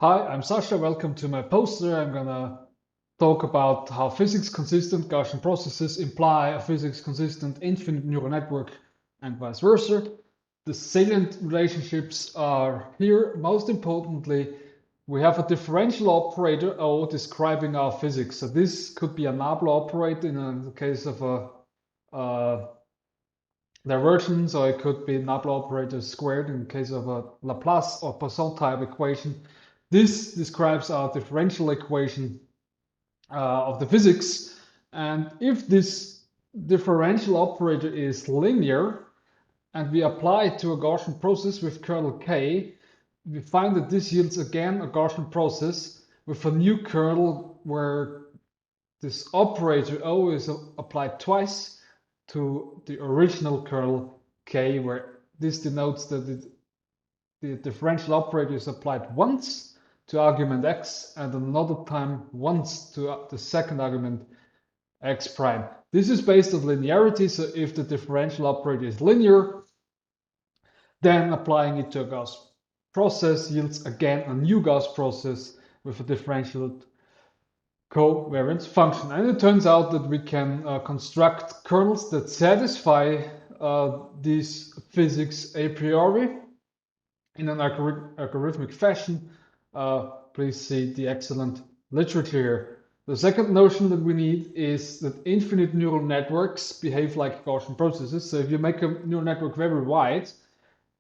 Hi, I'm Sasha. Welcome to my poster. I'm gonna talk about how physics-consistent Gaussian processes imply a physics-consistent infinite neural network and vice versa. The salient relationships are here. Most importantly, we have a differential operator O describing our physics. So this could be a Nabla operator in the case of a divergence, or it could be Nabla operator squared in case of a Laplace or Poisson type equation. This describes our differential equation of the physics. And if this differential operator is linear and we apply it to a Gaussian process with kernel K, we find that this yields again a Gaussian process with a new kernel where this operator O is applied twice to the original kernel K, where this denotes that the differential operator is applied once to argument x and another time once to the second argument x prime. This is based on linearity, so if the differential operator is linear, then applying it to a Gauss process yields again a new Gauss process with a differential covariance function. And it turns out that we can construct kernels that satisfy these physics a priori in an algorithmic fashion. Please see the excellent literature here. The second notion that we need is that infinite neural networks behave like Gaussian processes. So if you make a neural network very wide,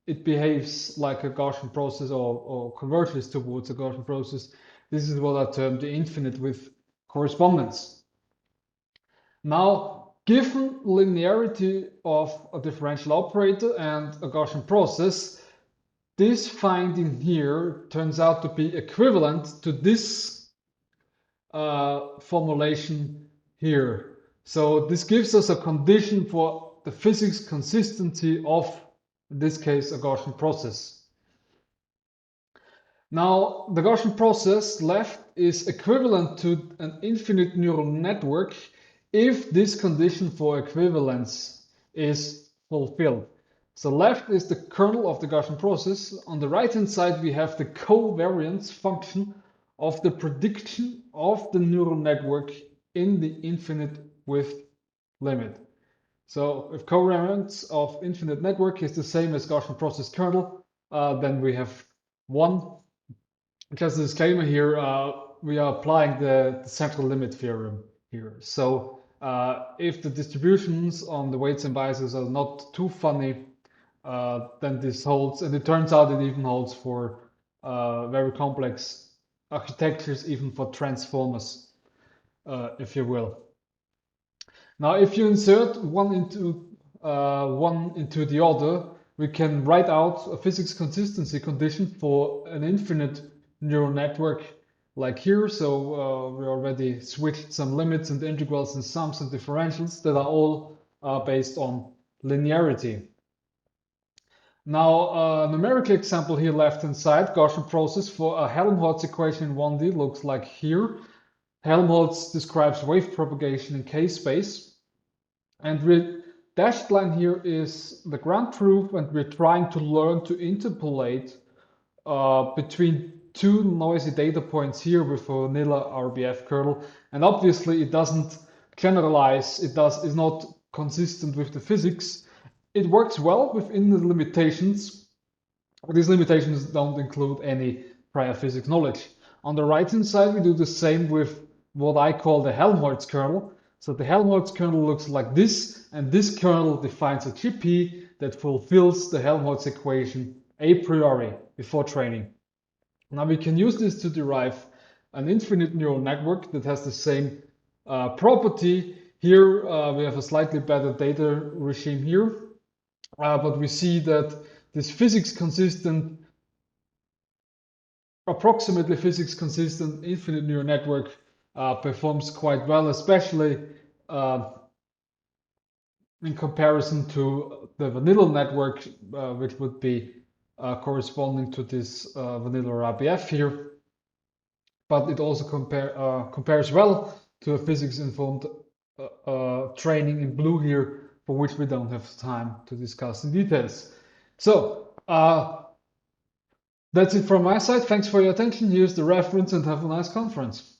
it behaves like a Gaussian process or converges towards a Gaussian process. This is what I term the infinite with correspondence. Now, given linearity of a differential operator and a Gaussian process, this finding here turns out to be equivalent to this formulation here. So this gives us a condition for the physics consistency of, in this case, a Gaussian process. Now, the Gaussian process left is equivalent to an infinite neural network if this condition for equivalence is fulfilled. So left is the kernel of the Gaussian process. On the right-hand side, we have the covariance function of the prediction of the neural network in the infinite width limit. So if covariance of infinite network is the same as Gaussian process kernel, then we have one. Just a disclaimer here, we are applying the central limit theorem here. So if the distributions on the weights and biases are not too funny, then this holds, and it turns out it even holds for very complex architectures, even for transformers, if you will. Now, if you insert one into the other, we can write out a physics consistency condition for an infinite neural network like here. So we already switched some limits and integrals and sums and differentials that are all based on linearity. Now, a numerical example here left-hand side, Gaussian process for a Helmholtz equation in 1D looks like here. Helmholtz describes wave propagation in K-space. And the dashed line here is the ground truth, and we're trying to learn to interpolate between two noisy data points here with a vanilla RBF kernel. And obviously it doesn't generalize, is not consistent with the physics. It works well within the limitations. These limitations don't include any prior physics knowledge. On the right-hand side, we do the same with what I call the Helmholtz kernel. So the Helmholtz kernel looks like this, and this kernel defines a GP that fulfills the Helmholtz equation a priori before training. Now we can use this to derive an infinite neural network that has the same property. Here we have a slightly better data regime here. But we see that this approximately physics consistent infinite neural network performs quite well, especially in comparison to the vanilla network, which would be corresponding to this vanilla RBF here. But it also compares well to a physics-informed training in blue here, for which we don't have time to discuss in details. So That's it from my side. Thanks for your attention. Here's the reference and have a nice conference.